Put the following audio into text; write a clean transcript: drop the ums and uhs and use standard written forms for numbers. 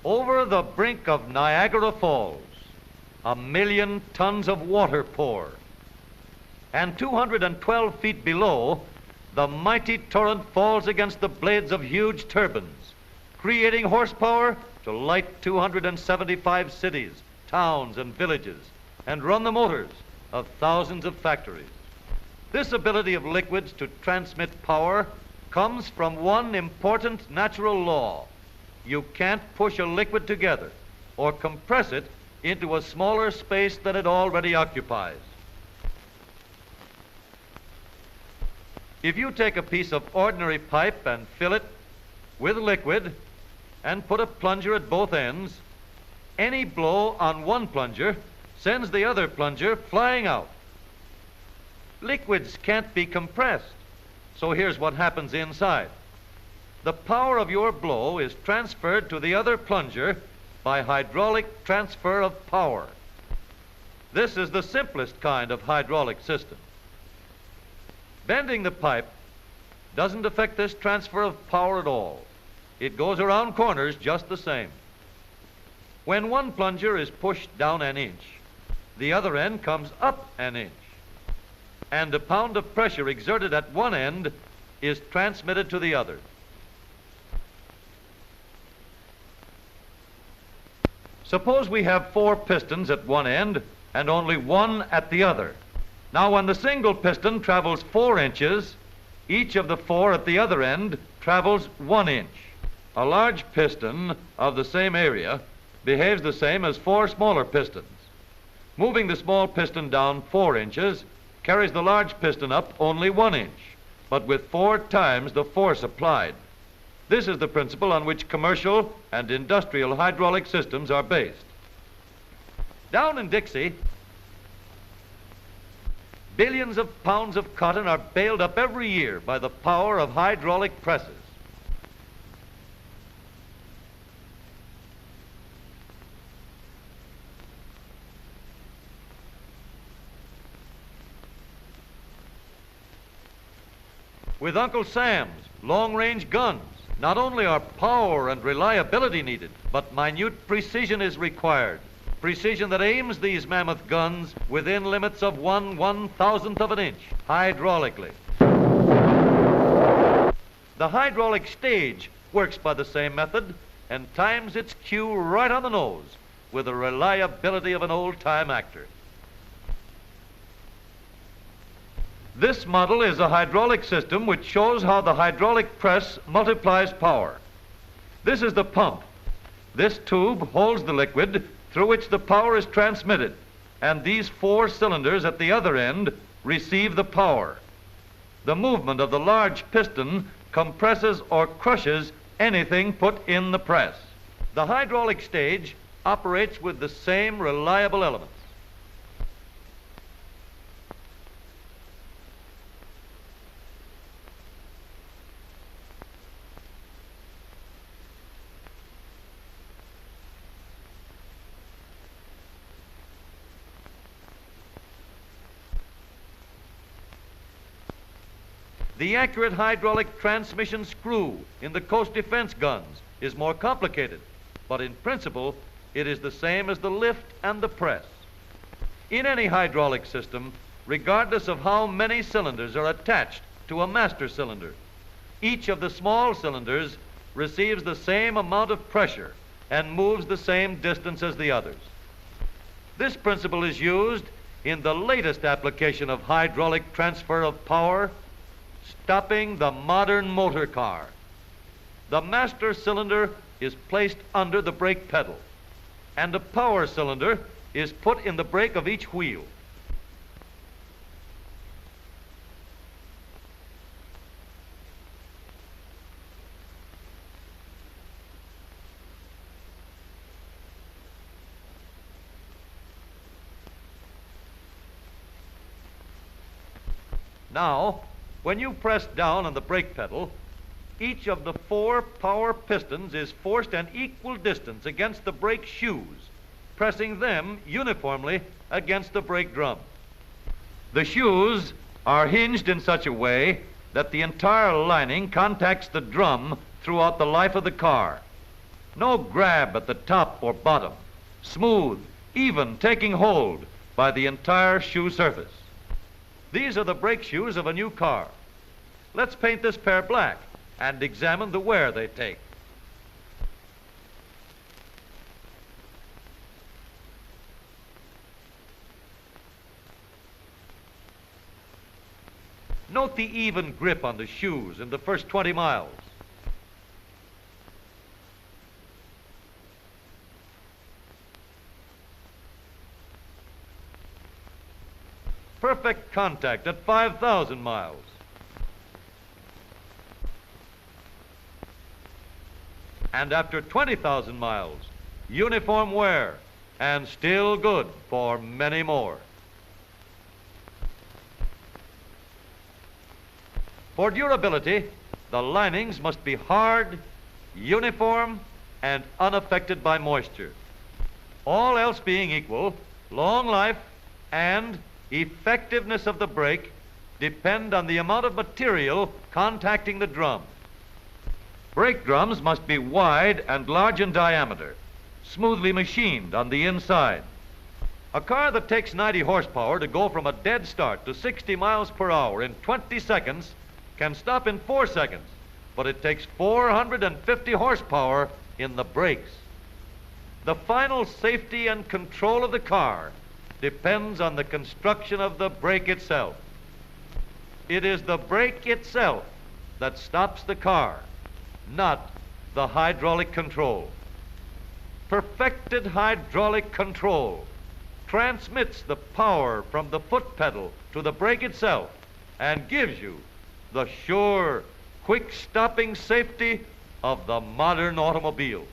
Over the brink of Niagara Falls, 1,000,000 tons of water pour, and 212 feet below, the mighty torrent falls against the blades of huge turbines, creating horsepower to light 275 cities, towns, and villages, and run the motors of thousands of factories. This ability of liquids to transmit power comes from one important natural law. You can't push a liquid together or compress it into a smaller space than it already occupies. If you take a piece of ordinary pipe and fill it with liquid and put a plunger at both ends, any blow on one plunger sends the other plunger flying out. Liquids can't be compressed, so here's what happens inside. The power of your blow is transferred to the other plunger by hydraulic transfer of power. This is the simplest kind of hydraulic system. Bending the pipe doesn't affect this transfer of power at all. It goes around corners just the same. When one plunger is pushed down an inch, the other end comes up an inch, and a pound of pressure exerted at one end is transmitted to the other. Suppose we have 4 pistons at one end and only 1 at the other. Now, when the single piston travels 4 inches, each of the 4 at the other end travels 1 inch. A large piston of the same area behaves the same as 4 smaller pistons. Moving the small piston down 4 inches carries the large piston up only 1 inch, but with 4 times the force applied. This is the principle on which commercial and industrial hydraulic systems are based. Down in Dixie, billions of pounds of cotton are baled up every year by the power of hydraulic presses. With Uncle Sam's long-range guns, not only are power and reliability needed, but minute precision is required. Precision that aims these mammoth guns within limits of 1/1000th of an inch, hydraulically. The hydraulic stage works by the same method and times its cue right on the nose with the reliability of an old-time actor. This model is a hydraulic system which shows how the hydraulic press multiplies power. This is the pump. This tube holds the liquid through which the power is transmitted, and these 4 cylinders at the other end receive the power. The movement of the large piston compresses or crushes anything put in the press. The hydraulic stage operates with the same reliable elements. The accurate hydraulic transmission screw in the coast defense guns is more complicated, but in principle, it is the same as the lift and the press. In any hydraulic system, regardless of how many cylinders are attached to a master cylinder, each of the small cylinders receives the same amount of pressure and moves the same distance as the others. This principle is used in the latest application of hydraulic transfer of power, stopping the modern motor car. The master cylinder is placed under the brake pedal, and a power cylinder is put in the brake of each wheel. Now, when you press down on the brake pedal, each of the 4 power pistons is forced an equal distance against the brake shoes, pressing them uniformly against the brake drum. The shoes are hinged in such a way that the entire lining contacts the drum throughout the life of the car. No grab at the top or bottom. Smooth, even taking hold by the entire shoe surface. These are the brake shoes of a new car. Let's paint this pair black and examine the wear they take. Note the even grip on the shoes in the first 20 miles. Perfect contact at 5,000 miles. And after 20,000 miles, uniform wear and still good for many more. For durability, the linings must be hard, uniform, and unaffected by moisture. All else being equal, long life and effectiveness of the brake depend on the amount of material contacting the drum. Brake drums must be wide and large in diameter, smoothly machined on the inside. A car that takes 90 horsepower to go from a dead start to 60 miles per hour in 20 seconds can stop in 4 seconds, but it takes 450 horsepower in the brakes. The final safety and control of the car depends on the construction of the brake itself. It is the brake itself that stops the car, not the hydraulic control. Perfected hydraulic control transmits the power from the foot pedal to the brake itself and gives you the sure, quick stopping safety of the modern automobile.